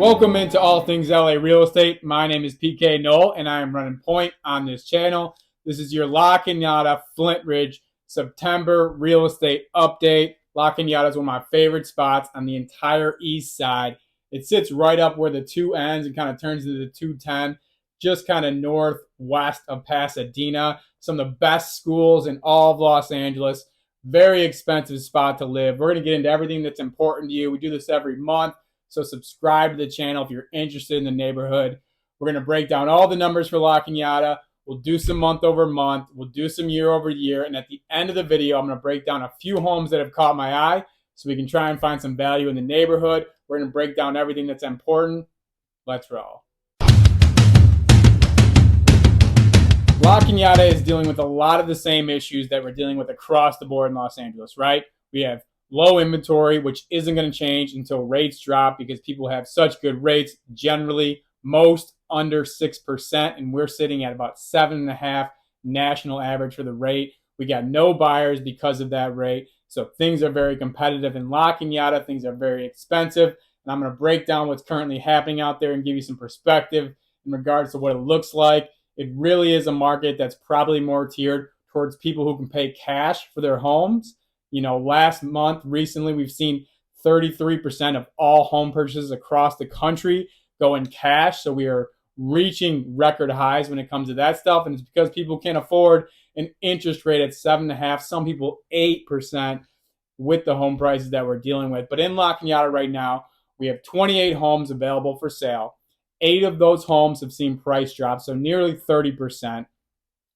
Welcome into All Things LA Real Estate. My name is PK Knoll, and I am running point on this channel. This is your La Canada Flintridge September real estate update. La Canada is one of my favorite spots on the entire east side. It sits right up where the two ends and kind of turns into the 210, just kind of northwest of Pasadena. Some of the best schools in all of Los Angeles. Very expensive spot to live. We're going to get into everything that's important to you. We do this every month. So subscribe to the channel if you're interested in the neighborhood. We're going to break down all the numbers for La Canada. We'll do some month over month. We'll do some year over year. And at the end of the video, I'm going to break down a few homes that have caught my eye so we can try and find some value in the neighborhood. We're going to break down everything that's important. Let's roll. La Canada is dealing with a lot of the same issues that we're dealing with across the board in Los Angeles, right? We have low inventory, which isn't going to change until rates drop because people have such good rates, generally most under 6%, and we're sitting at about 7.5% national average for the rate. We got no buyers because of that rate, so things are very competitive in La Canada. Things are very expensive, and I'm going to break down what's currently happening out there and give you some perspective in regards to what it looks like. It really is a market that's probably more tiered towards people who can pay cash for their homes. You know, last month, recently, we've seen 33% of all home purchases across the country go in cash. So we are reaching record highs when it comes to that stuff. And it's because people can't afford an interest rate at 7.5%, some people 8% with the home prices that we're dealing with. But in La Canada right now, we have 28 homes available for sale. 8 of those homes have seen price drops, so nearly 30%.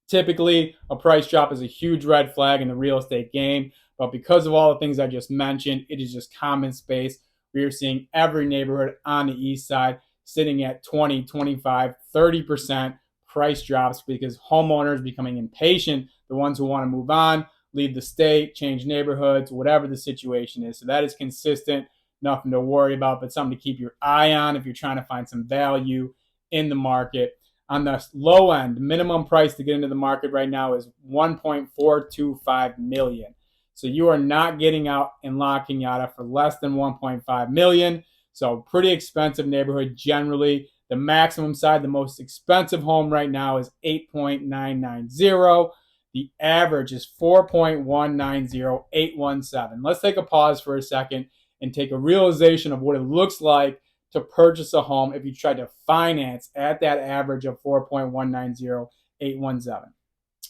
Typically, a price drop is a huge red flag in the real estate game. But because of all the things I just mentioned, it is just common space. We are seeing every neighborhood on the east side sitting at 20, 25, 30% price drops because homeowners becoming impatient, the ones who want to move on, leave the state, change neighborhoods, whatever the situation is. So that is consistent, nothing to worry about, but something to keep your eye on if you're trying to find some value in the market. On the low end, minimum price to get into the market right now is $1.425 million. So you are not getting out in La Canada for less than $1.5 million. So pretty expensive neighborhood generally. The maximum side, the most expensive home right now is $8.990. The average is $4.190817. Let's take a pause for a second and take a realization of what it looks like to purchase a home if you try to finance at that average of $4.190817.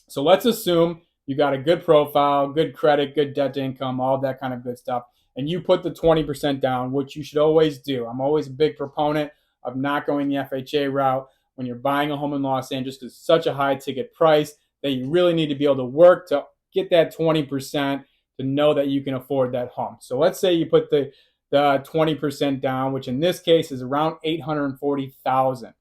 So let's assume you got a good profile, good credit, good debt to income, all that kind of good stuff, and you put the 20% down, which you should always do. I'm always a big proponent of not going the FHA route when you're buying a home in Los Angeles because it's such a high ticket price that you really need to be able to work to get that 20% to know that you can afford that home. So let's say you put the 20% down, which in this case is around $840,000.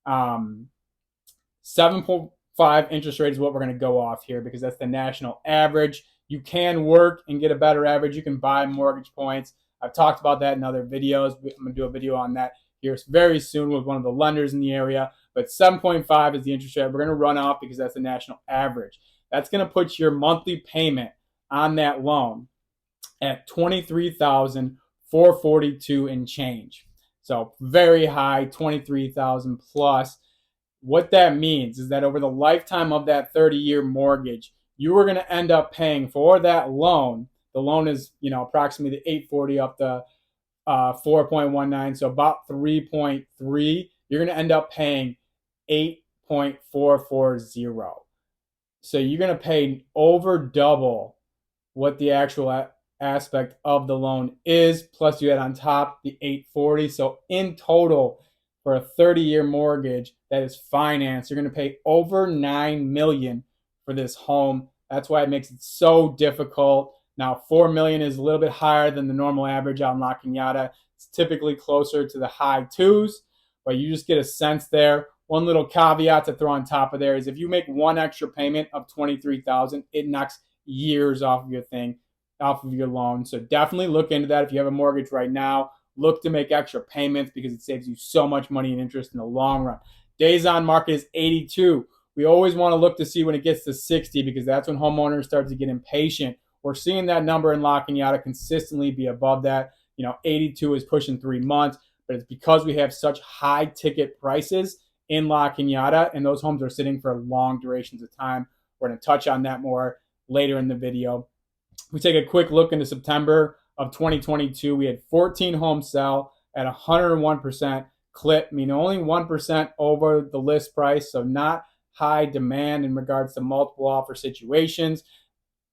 7.5 interest rate is what we're going to go off here because that's the national average. You can work and get a better average. You can buy mortgage points. I've talked about that in other videos. I'm going to do a video on that here very soon with one of the lenders in the area. But 7.5 is the interest rate we're going to run off because that's the national average. That's going to put your monthly payment on that loan at $23,442 and change. So very high, $23,000 plus. What that means is that over the lifetime of that 30-year mortgage, you are going to end up paying for that loan. The loan is, approximately the 840 up to 4.19, so about 3.3. You're going to end up paying 8.440. So you're going to pay over double what the actual aspect of the loan is, plus you add on top the 840. So in total, for a 30-year mortgage that is financed, you're going to pay over $9 million for this home. That's why it makes it so difficult. Now, $4 million is a little bit higher than the normal average out in La Canada. It's typically closer to the high twos, but you just get a sense there. One little caveat to throw on top of there is if you make one extra payment of $23,000, it knocks years off of your loan. So definitely look into that. If you have a mortgage right now, look to make extra payments because it saves you so much money and interest in the long run. Days on market is 82. We always want to look to see when it gets to 60 because that's when homeowners start to get impatient. We're seeing that number in La Canada consistently be above that. 82 is pushing 3 months. but it's because we have such high ticket prices in La Cañada, and those homes are sitting for long durations of time. We're going to touch on that more later in the video. If we take a quick look into September of 2022, we had 14 homes sell at 101% clip, meaning only 1% over the list price, so not high demand in regards to multiple offer situations.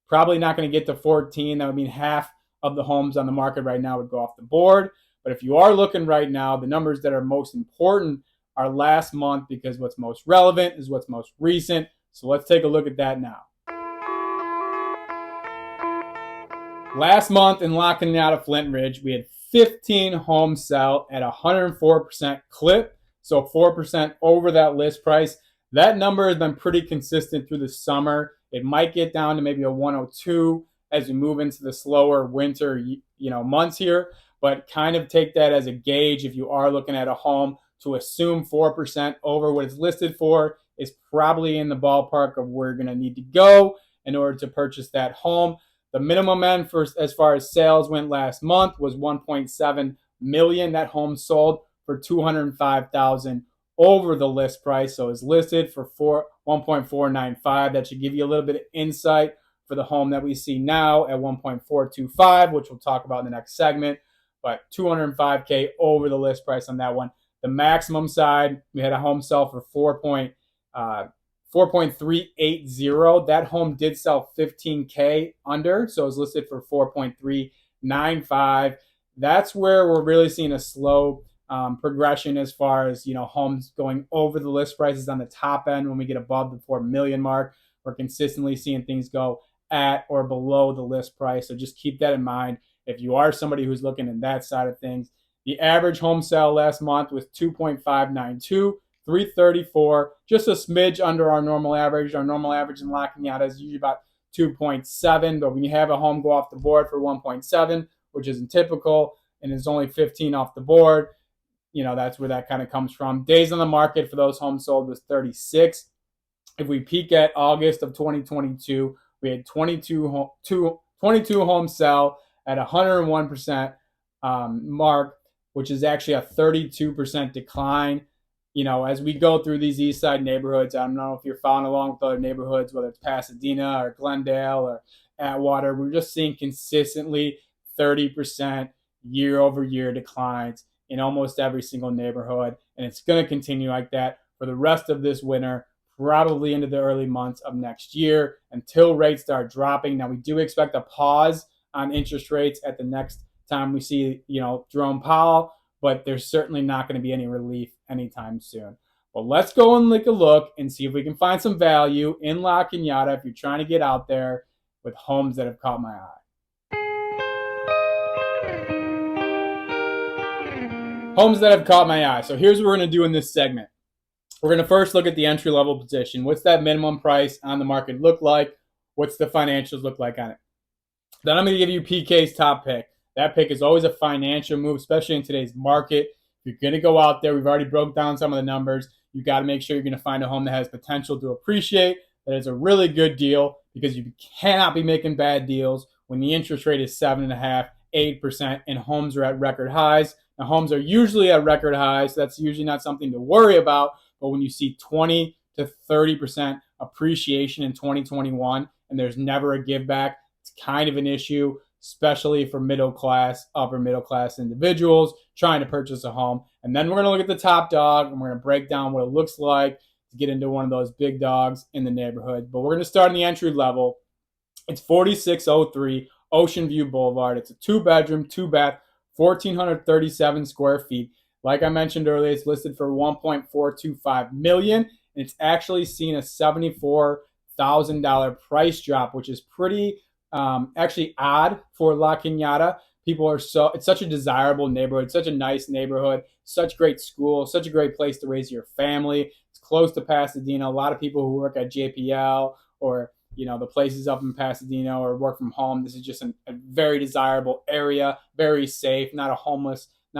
Probably not going to get to 14. That would mean half of the homes on the market right now would go off the board. But if you are looking right now, the numbers that are most important are last month, because what's most relevant is what's most recent. So let's take a look at that now. Last month in La Canada Flintridge, we had 15 homes sell at 104% clip, so 4% over that list price. That number has been pretty consistent through the summer. It might get down to maybe a 102 as we move into the slower winter, months here, but kind of take that as a gauge if you are looking at a home. To assume 4% over what it's listed for is probably in the ballpark of where you're going to need to go in order to purchase that home. The minimum end for as far as sales went last month was 1.7 million. That home sold for 205,000 over the list price, so it's listed for 1.495. That should give you a little bit of insight for the home that we see now at 1.425, which we'll talk about in the next segment. But 205K over the list price on that one. The maximum side, we had a home sell for 4.380. That home did sell 15K under, so it's listed for 4.395. That's where we're really seeing a slow progression as far as homes going over the list prices on the top end. When we get above the 4 million mark, we're consistently seeing things go at or below the list price. So just keep that in mind if you are somebody who's looking at that side of things. The average home sale last month was 2.592. 334, just a smidge under our normal average. Our normal average in La Cañada is usually about 2.7, but when you have a home go off the board for 1.7, which isn't typical, and it's only 15 off the board, that's where that kind of comes from. Days on the market for those homes sold was 36. If we peek at August of 2022, we had 22 homes sell at 101% mark, which is actually a 32% decline. As we go through these east side neighborhoods, I don't know if you're following along with other neighborhoods, whether it's Pasadena or Glendale or Atwater, we're just seeing consistently 30% year over year declines in almost every single neighborhood. And it's going to continue like that for the rest of this winter, probably into the early months of next year until rates start dropping. Now, we do expect a pause on interest rates at the next time we see, Jerome Powell, but there's certainly not going to be any relief anytime soon. But let's go and take a look and see if we can find some value in La Cañada if you're trying to get out there with homes that have caught my eye. Homes that have caught my eye. So here's what we're going to do in this segment. We're going to first look at the entry-level position. What's that minimum price on the market look like? What's the financials look like on it? Then I'm going to give you PK's top pick. That pick is always a financial move, especially in today's market. If you're going to go out there, we've already broke down some of the numbers. You got to make sure you're going to find a home that has potential to appreciate, that is a really good deal, because you cannot be making bad deals when the interest rate is 7.5%, 8%, and homes are at record highs. Now, homes are usually at record highs, so that's usually not something to worry about. But when you see 20 to 30% appreciation in 2021 and there's never a give back, it's kind of an issue, especially for middle class, upper middle class individuals trying to purchase a home. And then we're going to look at the top dog and we're going to break down what it looks like to get into one of those big dogs in the neighborhood. But we're going to start in the entry level. It's 4603 Ocean View Boulevard. It's a 2-bedroom, 2-bath, 1,437 square feet. Like I mentioned earlier, it's listed for $1.425 million, and it's actually seen a $74,000 price drop, which is pretty actually odd for La Cañada. It's such a desirable neighborhood, such a nice neighborhood, such great schools, such a great place to raise your family. It's close to Pasadena. A lot of people who work at JPL or the places up in Pasadena or work from home, this is just a very desirable area, very safe, not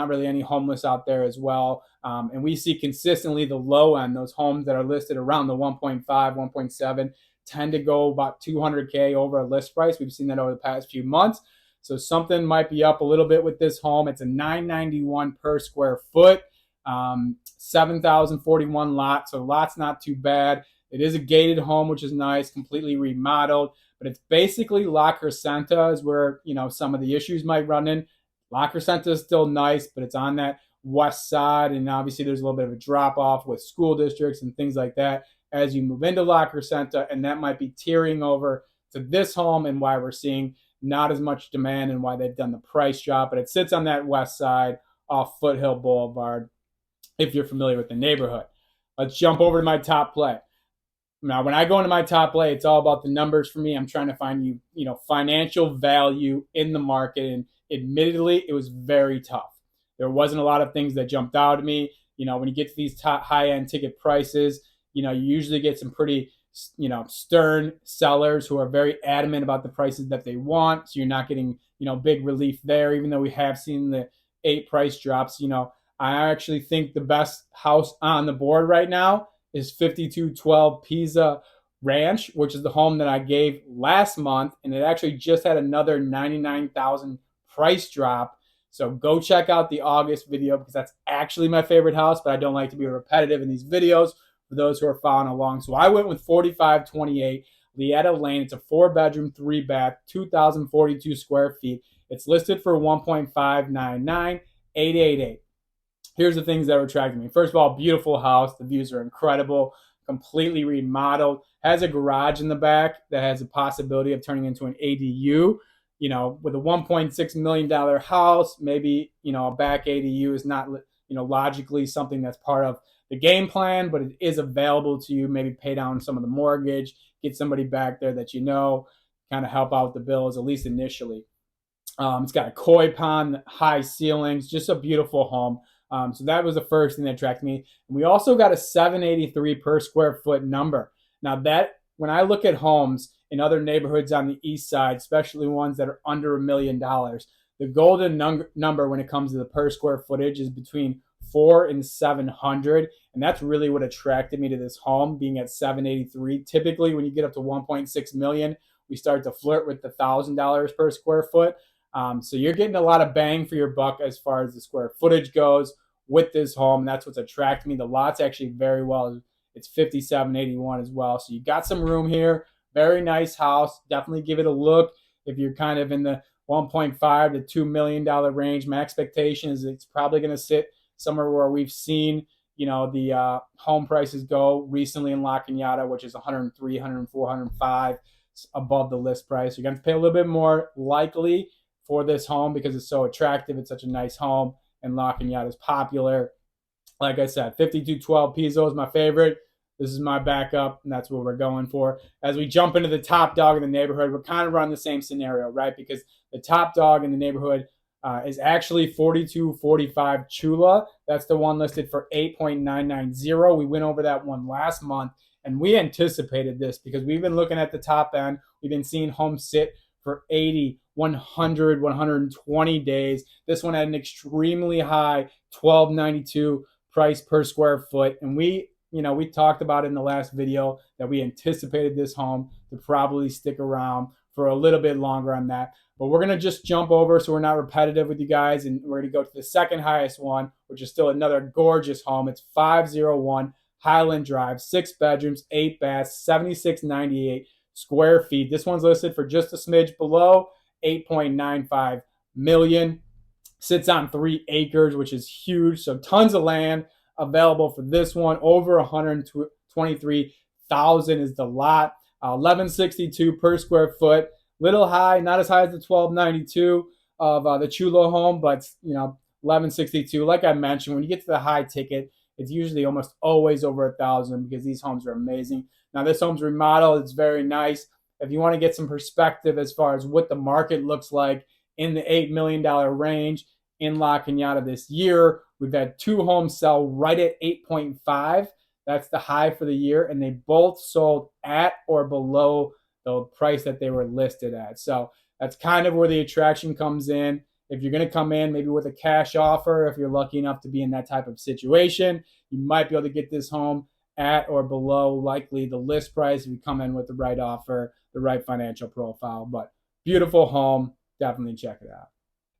really any homeless out there as well. And we see consistently the low end, those homes that are listed around the 1.5, 1.7, tend to go about 200K over a list price. We've seen that over the past few months. So something might be up a little bit with this home. It's a $991 per square foot, 7,041 lot. So the lot's not too bad. It is a gated home, which is nice, completely remodeled. But it's basically La Crescenta is where, some of the issues might run in. La Crescenta is still nice, but it's on that west side. And obviously there's a little bit of a drop off with school districts and things like that as you move into La Crescenta. And that might be tearing over to this home and why we're seeing not as much demand and why they've done the price drop. But it sits on that west side off Foothill Boulevard, if you're familiar with the neighborhood. Let's jump over to my top play. Now, when I go into my top play, it's all about the numbers for me. I'm trying to find financial value in the market. And admittedly, it was very tough. There wasn't a lot of things that jumped out at me. When you get to these top high-end ticket prices, you usually get some pretty, stern sellers who are very adamant about the prices that they want. So you're not getting, big relief there, even though we have seen the 8 price drops. I actually think the best house on the board right now is 5212 Pisa Ranch, which is the home that I gave last month. And it actually just had another $99,000 price drop. So go check out the August video because that's actually my favorite house, but I don't like to be repetitive in these videos for those who are following along. So I went with 4528 Lietta Lane. It's a 4-bedroom, 3-bath, 2,042 square feet. It's listed for 1.599,888. Here's the things that were attracting me. First of all, beautiful house. The views are incredible, completely remodeled. Has a garage in the back that has a possibility of turning into an ADU. With a $1.6 million house, maybe, a back ADU is not, logically something that's part of the game plan, but it is available to you. Maybe pay down some of the mortgage, get somebody back there that kind of help out with the bills, at least initially. It's got a koi pond, high ceilings, just a beautiful home. So that was the first thing that attracted me. And we also got a $783 per square foot number. Now that, when I look at homes in other neighborhoods on the east side, especially ones that are under $1 million, the golden number when it comes to the per square footage is between 400 and 700. And that's really what attracted me to this home, being at 783. Typically, when you get up to 1.6 million, we start to flirt with the $1,000 per square foot. So you're getting a lot of bang for your buck as far as the square footage goes with this home. And that's what's attracted me. The lot's actually very well. It's 5781 as well. So you got some room here. Very nice house. Definitely give it a look if you're kind of in the 1.5 to $2 million range. My expectation is it's probably going to sit somewhere where we've seen, the home prices go recently in La Cañada, which is 103, 104, 105 above the list price. You're going to pay a little bit more likely for this home because it's so attractive. It's such a nice home, and La Cañada is popular. Like I said, 5212 Piso is my favorite. This is my backup, and that's what we're going for. As we jump into the top dog in the neighborhood, we're kind of running the same scenario, right? Because the top dog in the neighborhood is actually 4245 Chula. That's the one listed for 8.990. We went over that one last month, and we anticipated this because we've been looking at the top end. We've been seeing homes sit for 80, 100, 120 days. This one had an extremely high $1,292 price per square foot. And we talked about in the last video that we anticipated this home to probably stick around for a little bit longer on that. But we're going to just jump over so we're not repetitive with you guys. And we're going to go to the second highest one, which is still another gorgeous home. It's 501 Highland Drive, 6 bedrooms, 8 baths, 7698 square feet. This one's listed for just a smidge below 8.95 million. Sits on 3 acres, which is huge. So tons of land available for this one. Over 123,000 is the lot. 1162 per square foot. Little high, not as high as the 1292 of the Chulo home, but 1162. Like I mentioned, when you get to the high ticket, it's usually almost always over 1,000 because these homes are amazing. Now this home's remodeled. It's very nice. If you want to get some perspective as far as what the market looks like in the $8 million range in La Cañada this year, we've had 2 homes sell right at 8.5. That's the high for the year, and they both sold at or below the price that they were listed at. So that's kind of where the attraction comes in. If you're going to come in maybe with a cash offer, if you're lucky enough to be in that type of situation, you might be able to get this home at or below likely the list price if you come in with the right offer, the right financial profile. But beautiful home, definitely check it out.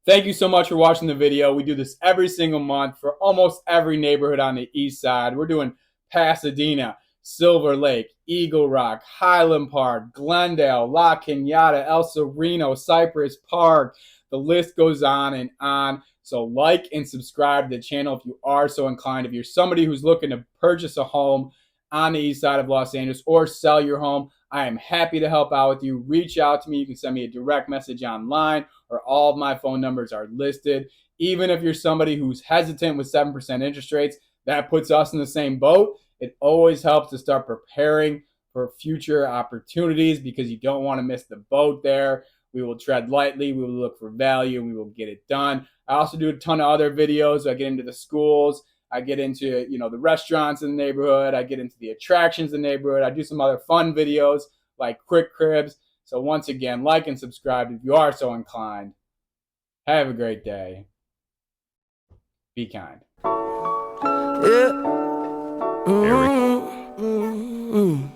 Thank you so much for watching the video. We do this every single month for almost every neighborhood on the east side. We're doing Pasadena, Silver Lake, Eagle Rock, Highland Park, Glendale, La Cañada, El Sereno, Cypress Park. The list goes on and on. So like and subscribe to the channel if you are so inclined. If you're somebody who's looking to purchase a home on the east side of Los Angeles or sell your home, I am happy to help out with you. Reach out to me. You can send me a direct message online, or all of my phone numbers are listed. Even if you're somebody who's hesitant with 7% interest rates, that puts us in the same boat. It always helps to start preparing for future opportunities because you don't want to miss the boat there. We will tread lightly. We will look for value, and we will get it done. I also do a ton of other videos. I get into the schools. I get into, the restaurants in the neighborhood. I get into the attractions in the neighborhood. I do some other fun videos like quick cribs. So once again, like and subscribe if you are so inclined. Have a great day. Be kind. Yeah.